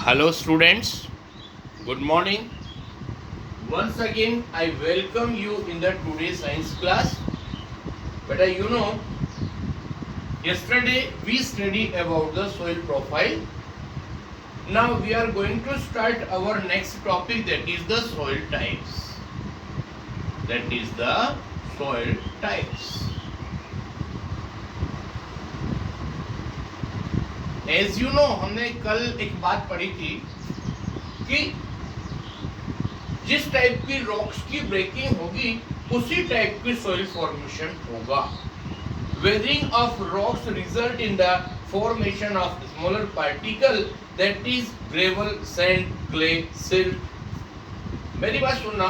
Hello students, good morning. Once again I welcome you in the today's science class. But yesterday we studied about the soil profile. Now we are going to start our next topic, that is the soil types. That is the soil types. As you know, हमने कल एक बात पढ़ी थी कि जिस type की rocks की ब्रेकिंग होगी उसी टाइप की सॉइल फॉर्मेशन होगा. Weathering of rocks result in the formation of smaller particle, that is gravel, sand, clay, silt. मेरी बात सुनना,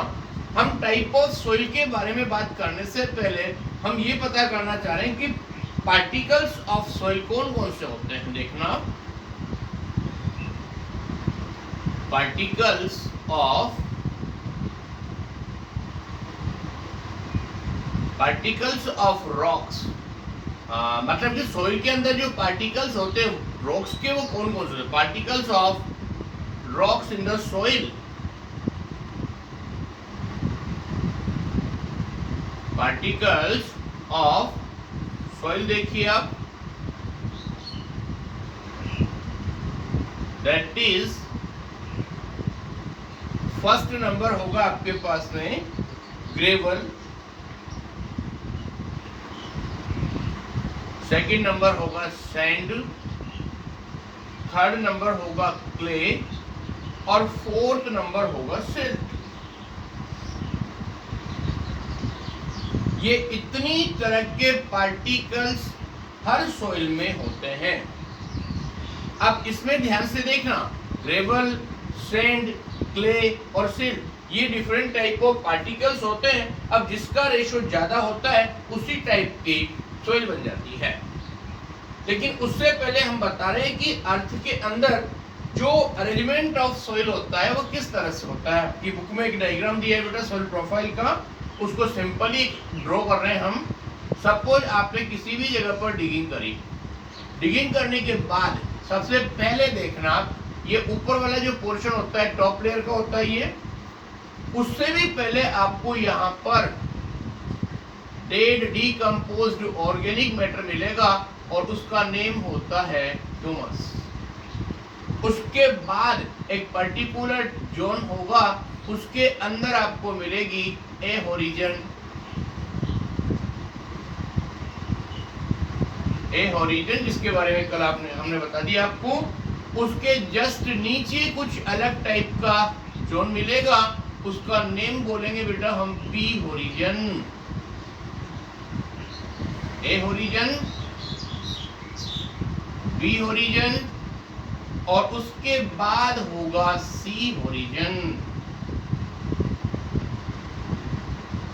हम टाइप ऑफ सॉइल के बारे में बात करने से पहले हम ये पता करना चाह रहे हैं कि पार्टिकल्स ऑफ सॉइल कौन कौन से होते हैं. देखना, पार्टिकल्स ऑफ रॉक्स, मतलब कि सॉइल के अंदर जो पार्टिकल्स होते हैं रॉक्स के, वो कौन कौन से होते हैं. Particles of rocks in the soil, particles of soil देखिए आप, दैट इज फर्स्ट नंबर होगा आपके पास में ग्रेवल, सेकंड नंबर होगा सैंड, थर्ड नंबर होगा क्ले और फोर्थ नंबर होगा सिल्ट. ये इतनी तरह के पार्टिकल्स हर सॉइल में होते हैं. अब इसमें ध्यान से देखना, ग्रेवल, सैंड, क्ले और सिल्ट, ये डिफरेंट टाइप ऑफ पार्टिकल्स होते हैं. अब जिसका रेशो ज्यादा होता है उसी टाइप की सॉइल बन जाती है. लेकिन उससे पहले हम बता रहे हैं कि अर्थ के अंदर जो अरेंजमेंट ऑफ सॉइल होता है वो किस तरह से होता है. आपकी बुक में एक डायग्राम दिया है बेटा सॉइल प्रोफाइल का, उसको सिंपली ड्रॉ कर रहे हैं हम. सपोज आपने किसी भी जगह पर डिगिंग करी, डिगिंग करने के बाद सबसे पहले देखना, ये ऊपर वाला जो पोर्शन होता है टॉप लेयर का होता है, ये उससे भी पहले आपको यहाँ पर डेड डीकंपोज्ड ऑर्गेनिक मैटर मिलेगा और उसका नेम होता है ह्यूमस. उसके बाद एक पर्टिकुलर जोन होगा, उसके अंदर आपको मिलेगी ए होरिजन, जिसके बारे में कल हमने बता दिया आपको. उसके जस्ट नीचे कुछ अलग टाइप का जोन मिलेगा, उसका नेम बोलेंगे बेटा हम P horizon, A horizon, B horizon और उसके बाद होगा C horizon,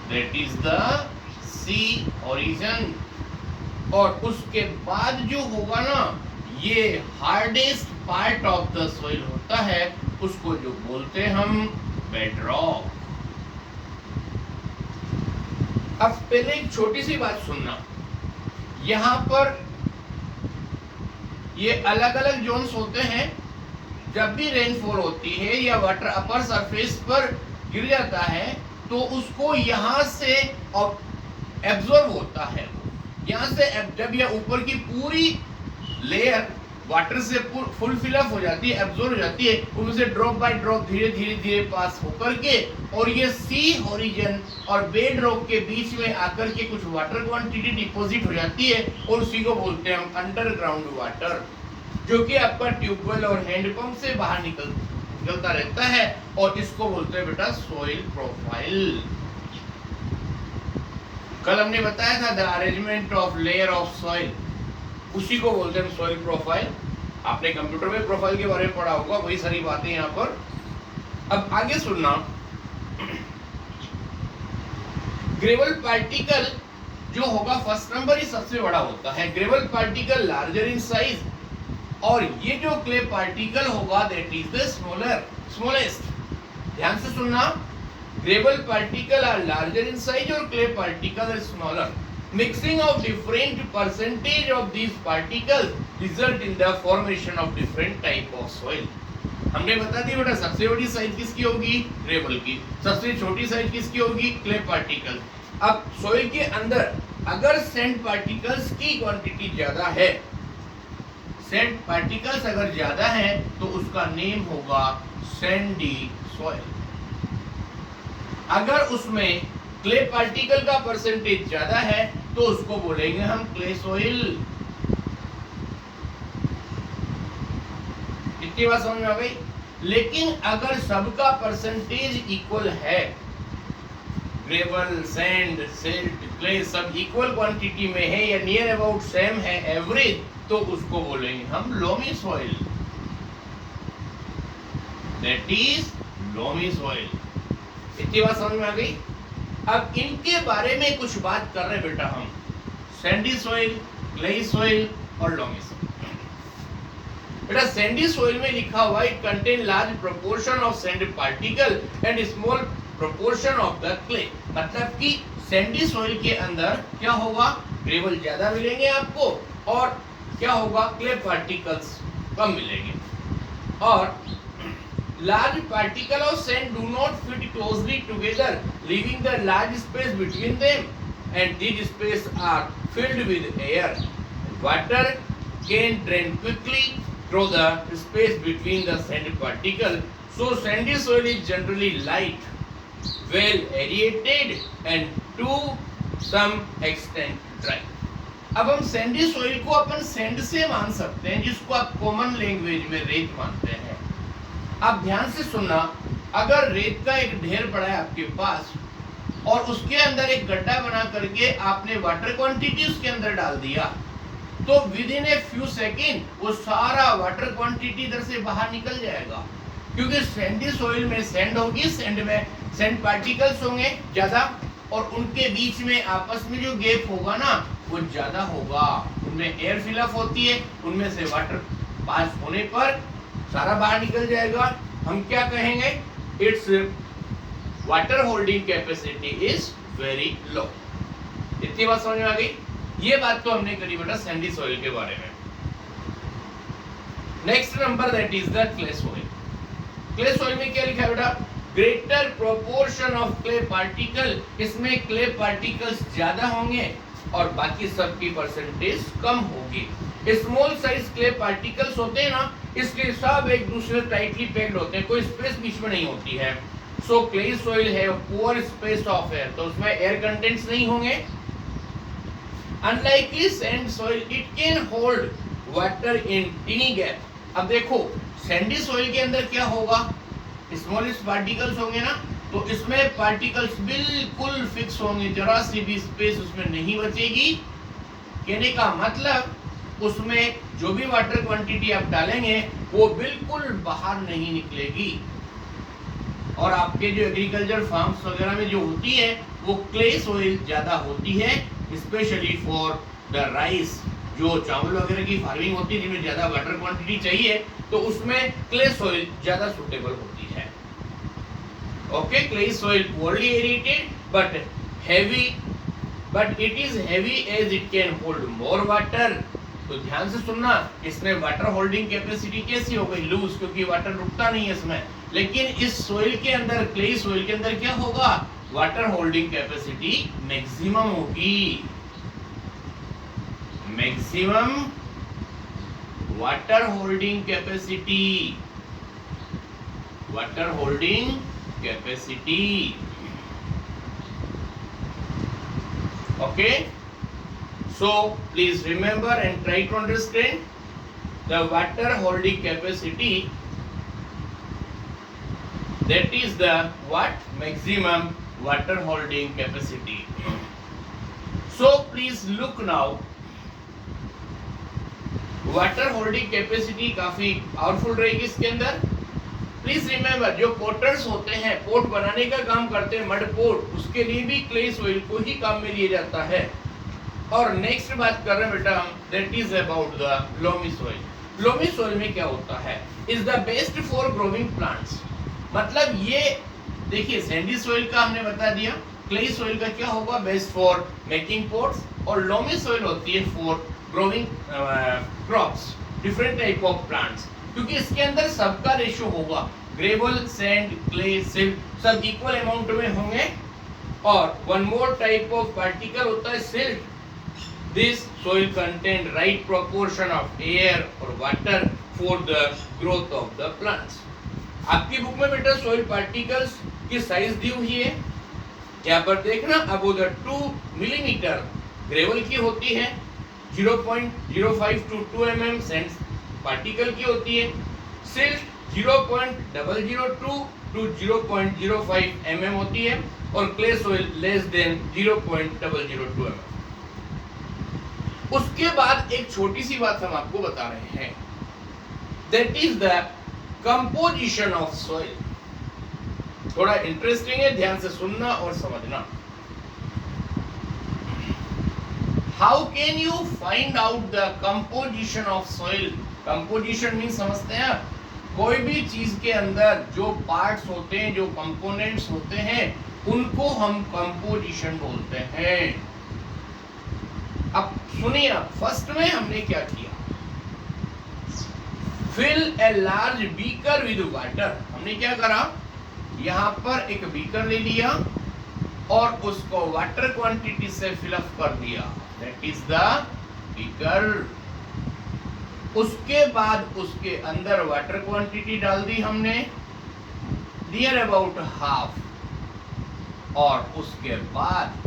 that is the C horizon. और उसके बाद जो होगा ना, ये hardest part of the soil होता है, उसको जो बोलते हैं हम बेडरॉक. अब पहले एक छोटी सी बात सुनना, यहाँ पर ये अलग अलग जोन्स होते हैं. जब भी रेनफॉल होती है या वाटर अपर सरफेस पर गिर जाता है तो उसको यहाँ से एब्जॉर्ब होता है. यहाँ से जब यह ऊपर की पूरी लेयर वाटर से फुल फिलअप हो जाती है, एब्जॉर्ब हो जाती है, उनसे ड्रॉप बाय ड्रॉप धीरे धीरे धीरे पास होकर के, और ये सी होरिजन और बेड रॉक के बीच में आकर के कुछ वाटर क्वांटिटी डिपॉजिट हो जाती है और उसी को बोलते हैं हम अंडरग्राउंड वाटर, जो कि आपका ट्यूबवेल और हैंडपंप से बाहर निकलता रहता है, और इसको बोलते हैं बेटा सॉइल प्रोफाइल. कल हमने बताया था the arrangement of layer of soil, उसी को बोलते हैं सॉइल प्रोफाइल. आपने कंप्यूटर में प्रोफाइल के बारे में पढ़ा होगा, वही सारी बातें यहाँ पर. अब आगे सुनना, ग्रेवल पार्टिकल जो होगा फर्स्ट नंबर ही सबसे बड़ा होता है. Gravel particle larger in size, और ये जो क्ले पार्टिकल होगा दैट इज द स्मॉलेस्ट. ध्यान से सुनना, gravel particle are larger in size और clay particle are smaller. Mixing of different percentage of these particles result in the formation of different type of soil. हमने बता दिया बेटा, सबसे बड़ी साइज किसकी होगी? ग्रेवल की। सबसे छोटी साइज किसकी होगी? Clay particle. अब सोइल के अंदर अगर सैंड पार्टिकल्स की क्वांटिटी ज्यादा है, सैंड पार्टिकल्स अगर ज्यादा है तो उसका नेम होगा सैंडी सॉइल। अगर उसमें क्ले पार्टिकल का परसेंटेज ज्यादा है तो उसको बोलेंगे हम क्ले सॉइल। इतनी बात समझ में आ गई? लेकिन अगर सबका परसेंटेज इक्वल है, ग्रेवल, सैंड, सिल्ट, क्ले सब इक्वल क्वांटिटी में है या नियर अबाउट सेम है, एवरेज, तो उसको बोलेंगे हम loamy soil. That is loamy soil. इतनी बात समझ में आ गई? अब इनके बारे में कुछ बात कर रहे बेटा हम, सैंडी सॉइल, क्ले सॉइल और लोमी सॉइल। बेटा सैंडी सॉइल में लिखा हुआ it contain large proportion of sand particle and small proportion of the clay. मतलब कि सैंडी सॉइल के अंदर क्या होगा? ग्रेवल ज्यादा मिलेंगे आपको और क्या होगा? क्ले पार्टिकल्स कम मिलेंगे। और large particle of sand do not fit closely together, leaving the large space between them, and these space are filled with air. Water can drain quickly through the space between the sand particle, so sandy soil is generally light, well aerated, and to some extent dry. अब हम Sandy soil को अपन sand से मान सकते हैं, जिसको आप common language में रेत मानते हैं। आप ध्यान से सुनना, अगर रेत का एक ढेर पड़ा है आपके पास और उसके अंदर एक गड्ढा बना करके आपने वाटर क्वांटिटी उसके अंदर डाल दिया, तो with in a few second वो सारा वाटर क्वांटिटी इधर से बाहर निकल जाएगा, क्योंकि सैंडी सॉइल में सैंड होगी, सैंड में सैंड पार्टिकल्स होंगे ज्यादा और उनके बीच में आपस में जो गैप होगा ना वो ज्यादा होगा, उनमें एयर फिलअप होती है, उनमें से वाटर पास होने पर सारा बाहर निकल जाएगा। हम क्या कहेंगे? It's water holding capacity is very low. इतनी बात समझ में आ गई? ये बात तो हमने करी बेटा सैंडी सॉइल के बारे में। Next number that is the clay soil. Clay soil में क्या लिखा है बेटा? Greater proportion of clay particle. इसमें क्ले पार्टिकल्स ज्यादा होंगे और बाकी सब की परसेंटेज कम होगी। स्मॉल साइज क्ले पार्टिकल्स होते हैं ना, इसलिए सब एक दूसरे टाइटली पैक्ड होते हैं, कोई स्पेस बीच में नहीं होती है। सो क्ले सॉइल है पुअर स्पेस ऑफ एयर, तो उसमें एयर कंटेंट्स नहीं होंगे। Unlikely sand soil it can hold water in टिनी gap. अब देखो सैंडी सॉइल के अंदर क्या होगा? स्मॉलेस्ट पार्टिकल्स होंगे ना, तो इसमें पार्टिकल्स बिल्कुल फिक्स होंगे, जरा सी भी स्पेस उसमें नहीं बचेगी। कहने का मतलब उसमें जो भी वाटर क्वांटिटी आप डालेंगे वो बिल्कुल बाहर नहीं निकलेगी। और आपके जो एग्रीकल्चर फार्म्स वगैरह में जो होती है वो क्ले सॉइल ज्यादा होती है, स्पेशली फॉर द राइस, जो चावल वगैरह की फार्मिंग होती है जिनमें ज्यादा वाटर क्वांटिटी चाहिए, तो उसमें क्ले सॉइल ज्यादा सुटेबल होती है। Okay, clay soil poorly aerated but heavy, but it is heavy as it can hold more water। तो ध्यान से सुनना, इसमें वाटर होल्डिंग कैपेसिटी कैसी हो गई? लूज, क्योंकि वाटर रुकता नहीं है इसमें। लेकिन इस सोइल के अंदर, क्ले सोइल के अंदर क्या होगा? वाटर होल्डिंग कैपेसिटी मैक्सिमम होगी। Maximum water holding capacity, water holding capacity. Okay, so please remember and try to understand the water holding capacity, that is the what? Maximum water holding capacity. So please look now, water holding capacity काफी powerful रहेगी इसके अंदर। Please remember, जो potters होते हैं, pot बनाने का काम करते हैं, मड पोट, उसके लिए भी क्ले सोइल को ही काम में लिया जाता है। और नेक्स्ट बात कर रहे हैं बेटा हम, that is about the loamy soil. Loamy soil में क्या होता है? Is the best for growing plants. मतलब ये देखिए, सैंडी सॉइल का हमने बता दिया, क्ले सॉइल का क्या होगा? बेस्ट फॉर मेकिंग पोट्स, और लोमी सॉइल होती है for growing crops, different type of plants. क्योंकि इसके अंदर सबका रेशियो होगा, ग्रेवल, सैंड, क्ले, सिल्ट सब इक्वल अमाउंट में होंगे। और one more type of particle होता है silt. This soil contain right proportion of air और water for the growth of the plants. आपकी बुक में बेटा soil particles की साइज दी हुई है, यहाँ पर देखना अबो द 2 मिलीमीटर ग्रेवल की होती है, 0.05 to 2 mm सैंड पार्टिकल की होती है, सिल्ट 0.002 to 0.05 mm होती है और clay soil less than 0.002 mm। उसके बाद एक छोटी सी बात हम आपको बता रहे हैं, that is the composition of soil. थोड़ा इंटरेस्टिंग है, ध्यान से सुनना और समझना। How can you find out the composition of soil? Composition mean समझते हैं आप, कोई भी चीज के अंदर जो पार्ट्स होते हैं, जो कंपोनेंट्स होते हैं, उनको हम कंपोजिशन बोलते हैं। अब सुनिए, फर्स्ट में हमने क्या किया, fill a large beaker with water. हमने क्या करा, यहाँ पर एक बीकर ले लिया और उसको वाटर क्वांटिटी से फिल अप कर दिया, दैट इज द बीकर। उसके बाद उसके अंदर वाटर क्वांटिटी डाल दी हमने, नियर अबाउट हाफ। और उसके बाद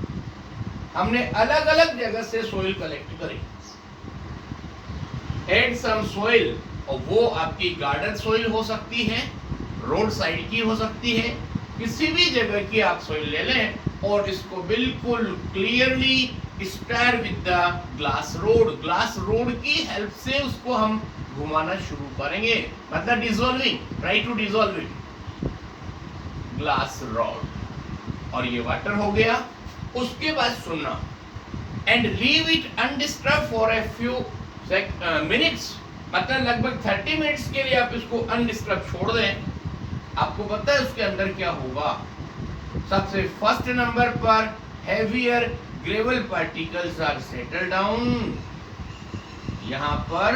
हमने अलग अलग जगह से सोइल कलेक्ट करी, एड सम सोइल, और वो आपकी गार्डन सोइल हो सकती है, रोड साइड की हो सकती है, किसी भी जगह की आप सोइल ले लें और इसको बिल्कुल clearly stir with the glass rod. Glass rod की हेल्प से उसको हम घुमाना शुरू करेंगे, मतलब dissolving, try to dissolve it, glass rod. और ये वाटर हो गया। उसके बाद सुनना, and leave it undisturb for a few minutes, मतलब लगभग 30 मिनट्स के लिए आप इसको अनडिस्टर्ब छोड़ दें। आपको पता है उसके अंदर क्या होगा? सबसे फर्स्ट नंबर पर heavier gravel particles are settle down. यहाँ पर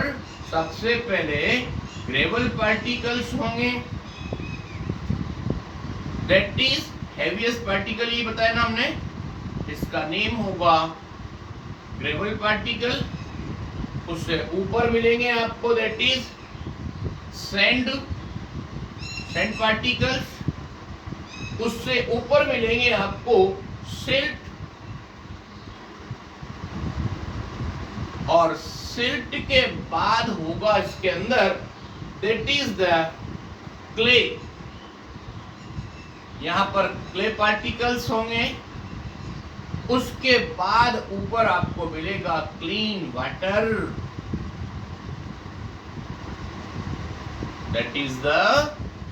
सबसे पहले ग्रेवल पार्टिकल्स होंगे, दैट इज हेवीएस्ट पार्टिकल, ये बताया ना हमने, इसका नेम होगा ग्रेवल पार्टिकल। उससे ऊपर मिलेंगे आपको, दैट इज सैंड पार्टिकल्स। उससे ऊपर मिलेंगे आपको सिल्ट, और सिल्ट के बाद होगा इसके अंदर, दैट इज द क्ले। यहां पर क्ले पार्टिकल्स होंगे। उसके बाद ऊपर आपको मिलेगा clean water, that is the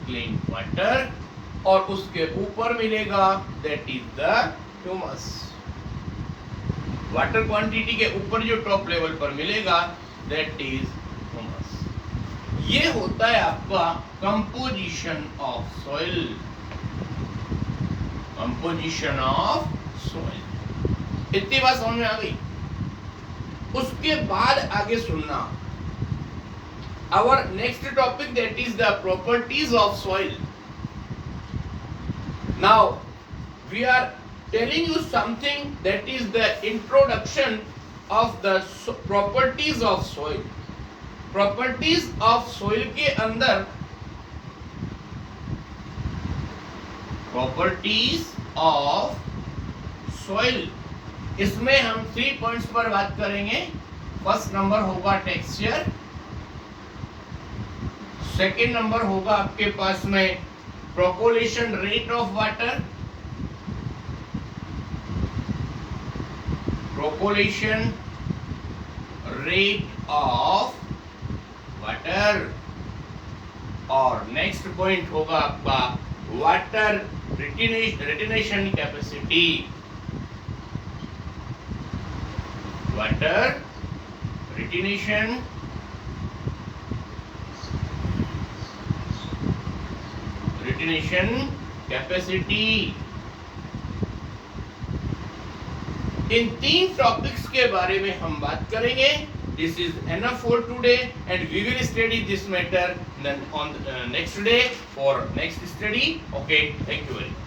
clean water. और उसके ऊपर मिलेगा, that is the humus. Water quantity के ऊपर जो टॉप लेवल पर मिलेगा, दैट इज ह्यूमस। ये होता है आपका composition of soil, composition of soil. इतनी बात समझ में आ गई? उसके बाद आगे सुनना, our next topic, that is the properties of soil. Now we are telling you something, that is the introduction of the properties of soil. Properties of soil के अंदर properties of soil, इसमें हम 3 पॉइंट्स पर बात करेंगे। First number होगा texture, second number होगा आपके पास में percolation rate of water, percolation rate of water, और नेक्स्ट पॉइंट होगा आपका water retention capacity, water retention capacity. इन 3 टॉपिक्स के बारे में हम बात करेंगे this is enough for today, and we will study this matter then on next day for next study. Okay, thank you very much.